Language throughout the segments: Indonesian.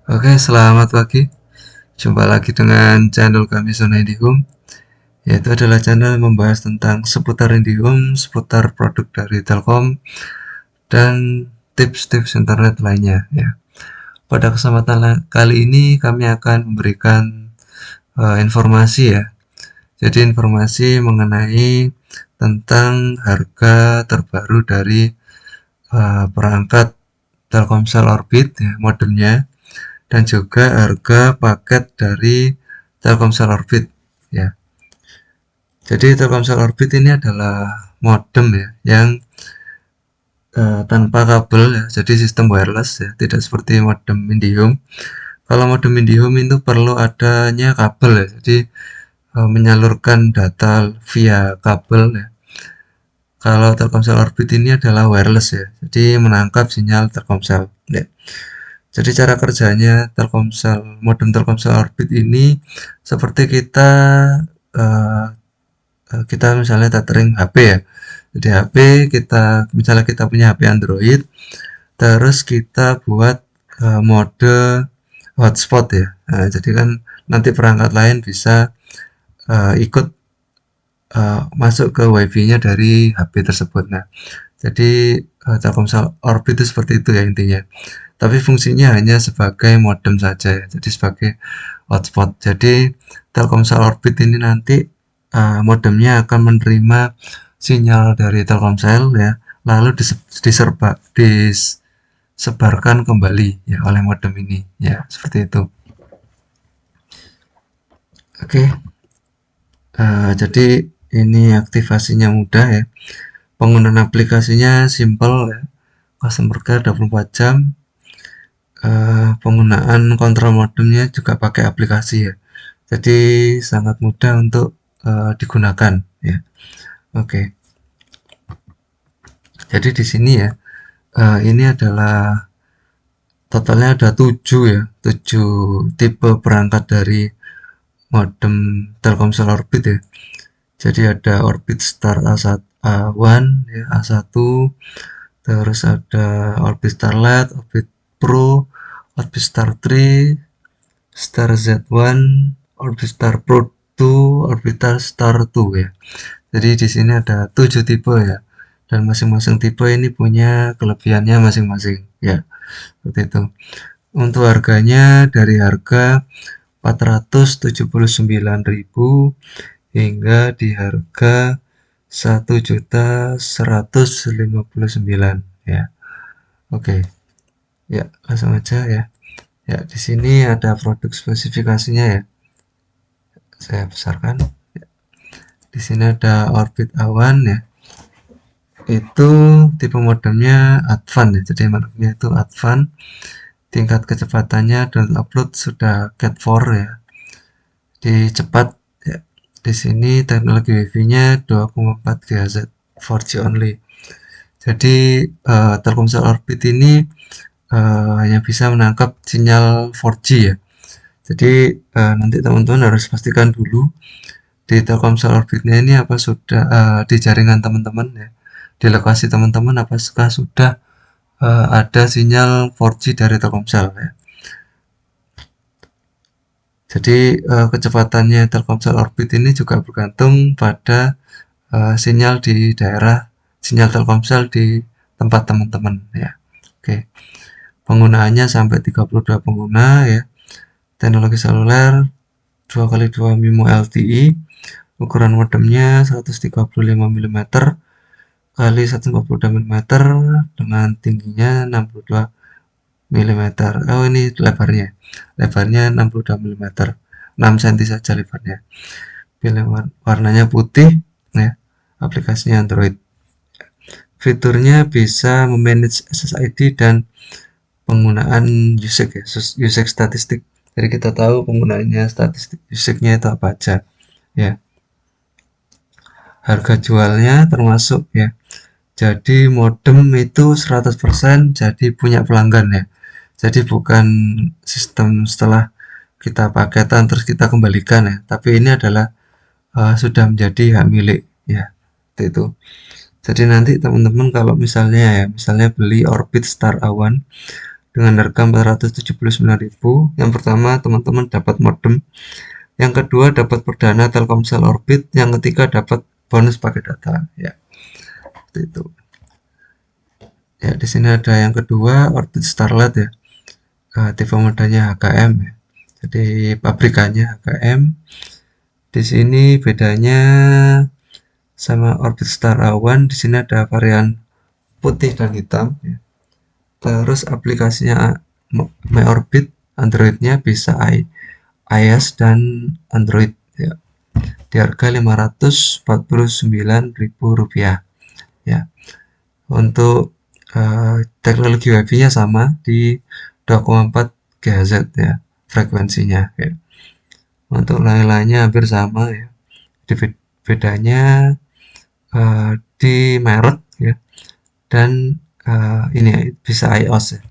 Oke, selamat pagi. Jumpa lagi dengan channel kami Zona IndiHome, yaitu adalah channel yang membahas tentang seputar IndiHome, seputar produk dari Telkom, dan tips-tips internet lainnya. Ya. Pada kesempatan kali ini kami akan memberikan informasi ya. Jadi informasi mengenai tentang harga terbaru dari perangkat Telkomsel Orbit, ya, modemnya, dan juga harga paket dari Telkomsel Orbit ya. Jadi Telkomsel Orbit ini adalah modem ya yang tanpa kabel ya, jadi sistem wireless ya, tidak seperti modem IndiHome. Kalau modem IndiHome itu perlu adanya kabel ya, jadi menyalurkan data via kabel ya. Kalau Telkomsel Orbit ini adalah wireless ya, jadi menangkap sinyal Telkomsel ya. Jadi cara kerjanya modem Telkomsel Orbit ini seperti eh, kita misalnya tethering HP ya. Jadi HP misalnya kita punya HP Android, terus kita buat mode hotspot ya. Nah, jadi kan nanti perangkat lain bisa ikut masuk ke WiFi-nya dari HP tersebut. Nah, jadi Telkomsel Orbit itu seperti itu ya intinya. Tapi fungsinya hanya sebagai modem saja ya, jadi sebagai hotspot. Jadi Telkomsel Orbit ini nanti modemnya akan menerima sinyal dari Telkomsel ya, lalu disebarkan kembali ya oleh modem ini ya, seperti itu. Oke, jadi ini aktivasinya mudah ya. Penggunaan aplikasinya simple ya. Customer care 24 jam. Penggunaan kontrol modemnya juga pakai aplikasi ya. Jadi sangat mudah untuk digunakan ya. Oke. Jadi di sini ya, ini adalah totalnya ada 7 ya, 7 tipe perangkat dari modem Telkomsel Orbit ya. Jadi ada Orbit Star A1, ya, A1, terus ada Orbit Starlight, Orbit Pro, Orbit Star 3, Star Z1, Orbit Star Pro 2, Orbital Star 2 ya. Jadi di sini ada 7 tipe ya. Dan masing-masing tipe ini punya kelebihannya masing-masing ya. Seperti itu. Untuk harganya dari harga 479.000 hingga di harga 1.159.000 ya. Oke. Ya, langsung aja ya. Ya, di sini ada produk spesifikasinya ya. Saya besarkan. Di sini ada Orbit A1 ya. Itu tipe modemnya Advanced ya. Jadi mereknya itu Advanced. Tingkat kecepatannya dan upload sudah Cat 4 ya. Di cepat ya. Di sini teknologi Wi-Fi-nya 2,4 GHz 4G only. Jadi Telkomsel Orbit ini hanya bisa menangkap sinyal 4G ya. Jadi nanti teman-teman harus pastikan dulu di Telkomsel Orbitnya ini apa sudah di jaringan teman-teman ya, di lokasi teman-teman apakah sudah ada sinyal 4G dari Telkomsel ya. Jadi kecepatannya Telkomsel Orbit ini juga bergantung pada sinyal di daerah, sinyal Telkomsel di tempat teman-teman ya. Oke. Penggunaannya sampai 32 pengguna ya. Teknologi seluler 2x2 MIMO LTE. Ukuran modemnya 135 mm kali 142 mm dengan tingginya 62 mm. Oh, ini lebarnya. Lebarnya 62 mm. 6 cm saja lebarnya. Pilih warnanya putih ya. Aplikasinya Android. Fiturnya bisa memanage SSID dan penggunaan usage ya, usage statistik. Jadi kita tahu penggunaannya statistik usage-nya itu apa aja ya. Harga jualnya termasuk ya. Jadi modem itu 100% jadi punya pelanggan ya. Jadi bukan sistem setelah kita paketan terus kita kembalikan ya. Tapi ini adalah sudah menjadi hak milik ya. Itu. Jadi nanti teman-teman kalau misalnya beli Orbit Star A1 dengan harga 479.000. Yang pertama teman-teman dapat modem, yang kedua dapat perdana Telkomsel Orbit, yang ketiga dapat bonus paket data ya. Seperti itu. Ya, di sini ada yang kedua Orbit Starlight ya. Tipe modanya HKM ya. Jadi pabrikannya HKM. Di sini bedanya sama Orbit Star A1, di sini ada varian putih dan hitam ya. Terus aplikasinya My Orbit, Androidnya bisa iOS dan Android ya. Di harga Rp549.000 ya. Untuk teknologi WiFi-nya sama di 2,4 GHz ya frekuensinya ya. Untuk lain-lainnya hampir sama ya. Jadi bedanya di merek ya, dan ini bisa iOS ya.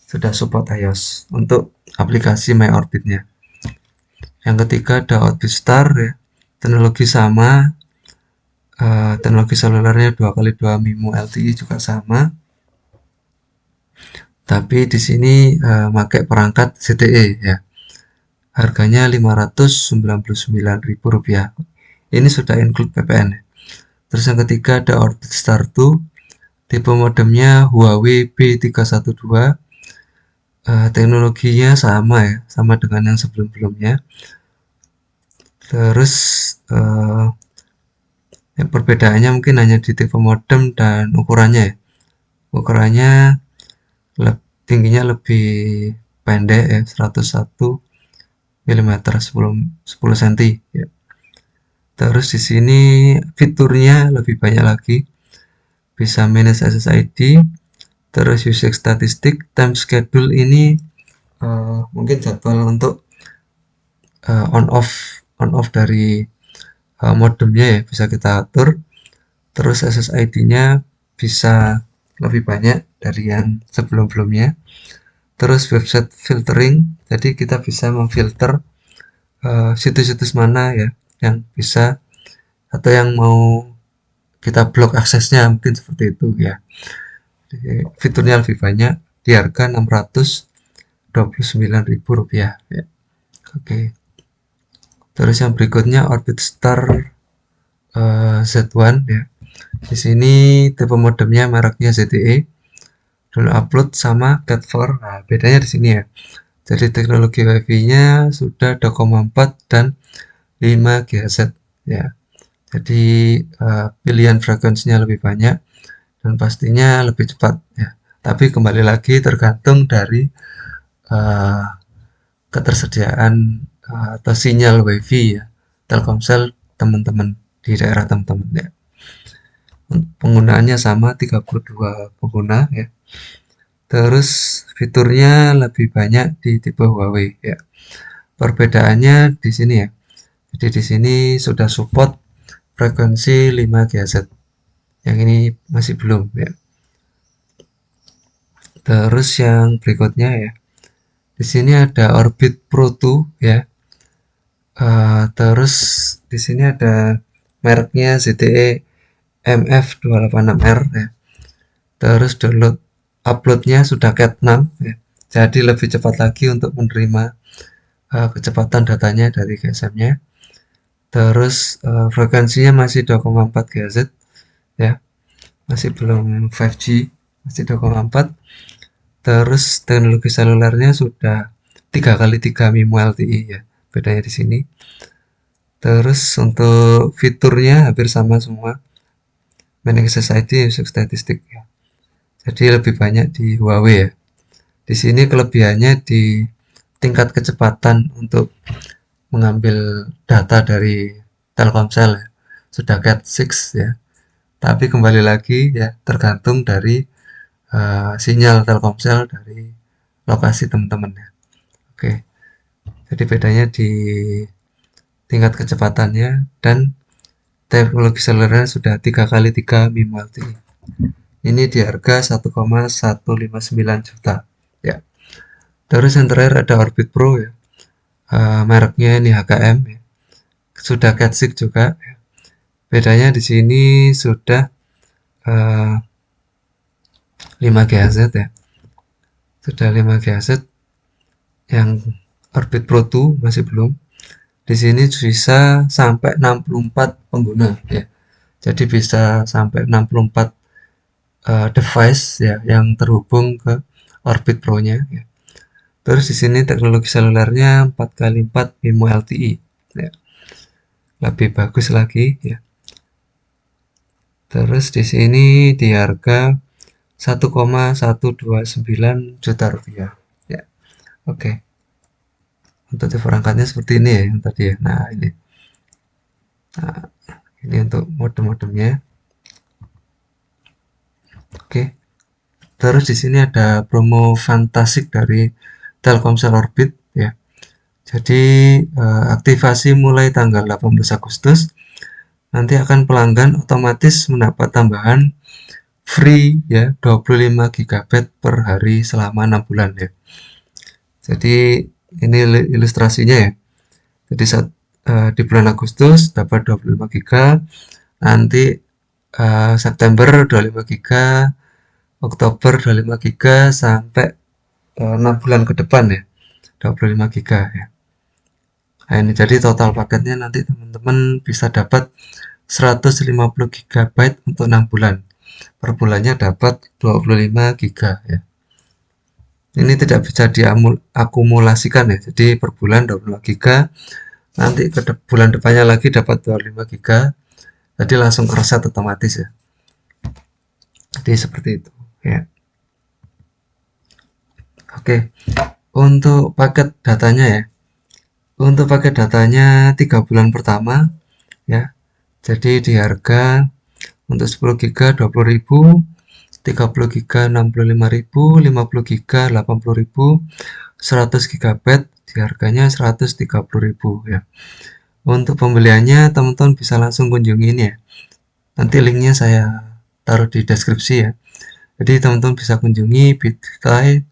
Sudah support iOS untuk aplikasi My Orbitnya. Yang ketiga ada Orbit Star ya, teknologi sama, teknologi selulernya 2x2 MIMO LTE juga sama, tapi di sini pakai perangkat ZTE ya. Harganya Rp599.000. Ini sudah include PPN ya. Terus yang ketiga ada Orbit Star 2, tipe modemnya Huawei P312. Teknologinya sama ya, sama dengan yang sebelum-sebelumnya. Terus yang perbedaannya mungkin hanya di tipe modem dan ukurannya ya. Ukurannya tingginya lebih pendek ya, 101 mm 10 cm ya. Terus di sini fiturnya lebih banyak lagi, bisa manage SSID, terus usage statistik, time schedule ini mungkin jadwal untuk on off dari modemnya ya bisa kita atur. Terus SSID-nya bisa lebih banyak dari yang sebelum-sebelumnya. Terus website filtering, jadi kita bisa memfilter situs-situs mana ya yang bisa atau yang mau kita blok aksesnya, mungkin seperti itu ya. Jadi, fiturnya lebih banyak di harga Rp629.000 ya. Oke. Terus yang berikutnya Orbit Star Z1 ya. Di sini tipe modemnya mereknya ZTE. Dulu upload sama Cat4. Nah, bedanya di sini ya. Jadi teknologi WiFi-nya sudah 2,4 dan 5 GHz ya. Jadi pilihan frekuensinya lebih banyak dan pastinya lebih cepat ya. Tapi kembali lagi tergantung dari ketersediaan atau sinyal WiFi ya Telkomsel teman-teman di daerah teman-teman ya. Penggunaannya sama 32 pengguna ya. Terus fiturnya lebih banyak di tipe Huawei ya. Perbedaannya di sini ya. Jadi di sini sudah support frekuensi 5 GHz. Yang ini masih belum ya. Terus yang berikutnya ya. Di sini ada Orbit Pro 2 ya. Terus di sini ada mereknya ZTE MF286R ya. Terus uploadnya sudah Cat 6 ya. Jadi lebih cepat lagi untuk menerima kecepatan datanya dari GSM-nya. Terus frekuensinya masih 2,4 GHz ya. Masih belum 5G, masih 2,4. Terus teknologi selulernya sudah 3x3 MIMO LTE ya. Bedanya di sini. Terus untuk fiturnya hampir sama semua. Manage SSID, usage statistik ya. Jadi lebih banyak di Huawei ya. Di sini kelebihannya di tingkat kecepatan untuk mengambil data dari Telkomsel ya. Sudah Cat 6 ya. Tapi kembali lagi ya tergantung dari sinyal Telkomsel dari lokasi teman-teman ya. Oke. Jadi bedanya di tingkat kecepatannya dan teknologi seluler sudah 3x3 MIMO LTE. Ini di harga 1,159 juta ya. Terus yang terakhir ada Orbit Pro ya. Mereknya ini HKM ya. Sudah Cat 6 juga ya. Bedanya di sini sudah 5 GHz ya. sudah 5 GHz. Yang Orbit Pro 2 masih belum. Di sini bisa sampai 64 pengguna ya. Jadi bisa sampai 64 device ya yang terhubung ke Orbit Pro-nya ya. Terus di sini teknologi selulernya 4x4 MIMO LTE ya. Lebih bagus lagi ya. Terus di sini di harga 1,129 juta rupiah ya. Oke. Untuk perangkatnya seperti ini ya yang tadi ya. Nah, ini untuk modem-modemnya. Oke. Terus di sini ada promo fantastik dari Telkomsel Orbit ya. Jadi aktivasi mulai tanggal 18 Agustus. Nanti akan pelanggan otomatis mendapat tambahan free ya 25 GB per hari selama 6 bulan ya. Jadi ini ilustrasinya ya. Jadi saat di bulan Agustus dapat 25 GB, nanti September 25 GB, Oktober 25 GB sampai 6 bulan ke depan ya 25 GB ya. Nah, ini jadi total paketnya nanti teman-teman bisa dapat 150 GB untuk 6 bulan. Per bulannya dapat 25 GB ya. Ini tidak bisa diakumulasikan ya. Jadi per bulan 25 GB, nanti ke bulan depannya lagi dapat 25 GB. Jadi langsung reset otomatis ya. Jadi seperti itu ya. Oke. Untuk paket datanya ya. Untuk paket datanya 3 bulan pertama ya. Jadi di harga untuk 10 GB 20.000, 30 GB 65.000, 50 GB 80.000, 100 GB di harganya 130.000 ya. Untuk pembeliannya teman-teman bisa langsung kunjungi ini ya. Nanti linknya saya taruh di deskripsi ya. Jadi teman-teman bisa kunjungi bit.ly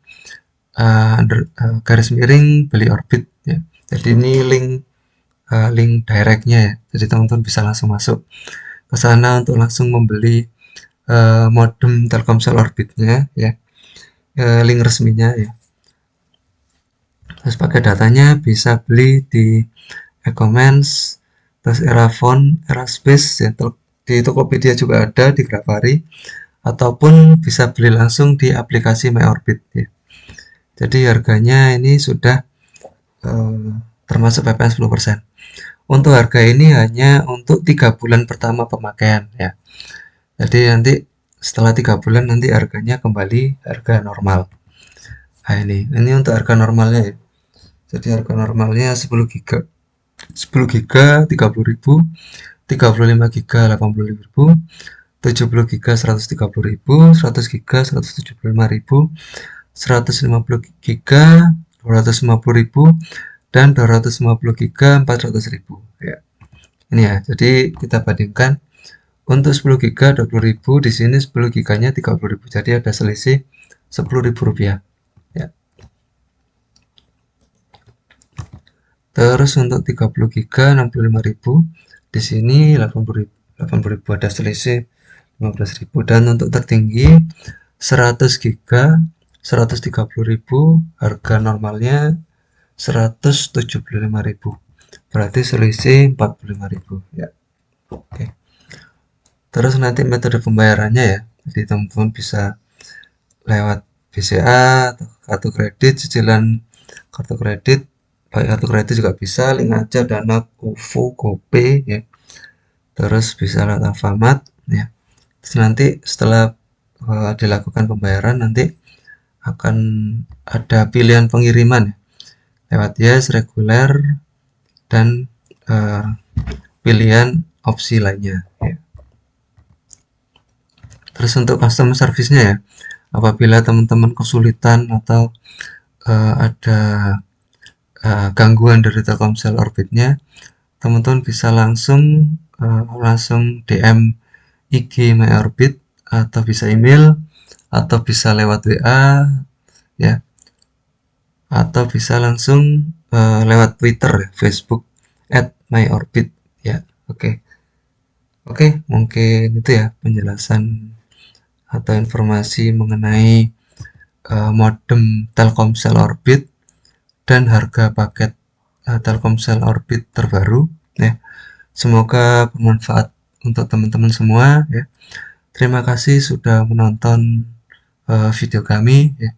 garis miring beli Orbit ya. Jadi ini link directnya ya. Jadi teman-teman bisa langsung masuk ke sana untuk langsung membeli modem Telkomsel Orbitnya ya. Link resminya ya. Terus pakai datanya bisa beli di Ecommerce, terus Erafone, Eraspace ya, di Tokopedia juga ada, di Grafari, ataupun bisa beli langsung di aplikasi MyOrbit ya. Jadi harganya ini sudah termasuk PPN 10%. Untuk harga ini hanya untuk 3 bulan pertama pemakaian ya. Jadi nanti setelah 3 bulan nanti harganya kembali harga normal. Nah ini untuk harga normalnya ya. Jadi harga normalnya 10 GB 10 GB 30.000, 35 GB 80.000, 70 GB 130.000, 100 GB 175.000, 150 GB 250.000, dan 250 GB 400.000 ya. Ini ya. Jadi kita bandingkan untuk 10 GB 20.000, di sini 10 GB-nya 30.000. Jadi ada selisih 10.000 rupiah ya. Terus untuk 30 GB 65.000, di sini 80.000 ada selisih 15.000. Dan untuk tertinggi 100 GB 130.000, harga normalnya 175.000. Berarti selisih 45.000 ya. Oke. Terus nanti metode pembayarannya ya. Jadi teman-teman bisa lewat BCA atau kartu kredit, cicilan kartu kredit, pakai kartu kredit juga bisa, link aja Dana, OVO, GoPay ya. Terus bisa lewat Alfamart ya. Terus nanti setelah dilakukan pembayaran nanti akan ada pilihan pengiriman ya. Lewat Yes, reguler, dan pilihan opsi lainnya ya. Terus untuk customer service-nya ya, apabila teman-teman kesulitan atau ada gangguan dari Telkomsel Orbitnya, teman-teman bisa langsung DM IG MyOrbit, atau bisa email, atau bisa lewat WA ya, atau bisa langsung lewat Twitter, Facebook @MyOrbit ya. Oke, mungkin itu ya penjelasan atau informasi mengenai modem Telkomsel Orbit dan harga paket Telkomsel Orbit terbaru ya. Semoga bermanfaat untuk teman-teman semua ya. Terima kasih sudah menonton video kami ya.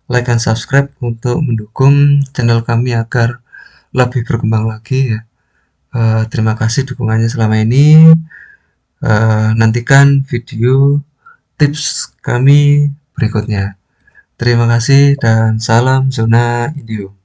Like and subscribe untuk mendukung channel kami agar lebih berkembang lagi ya. Terima kasih dukungannya selama ini. Nantikan video tips kami berikutnya. Terima kasih dan salam zona Indio.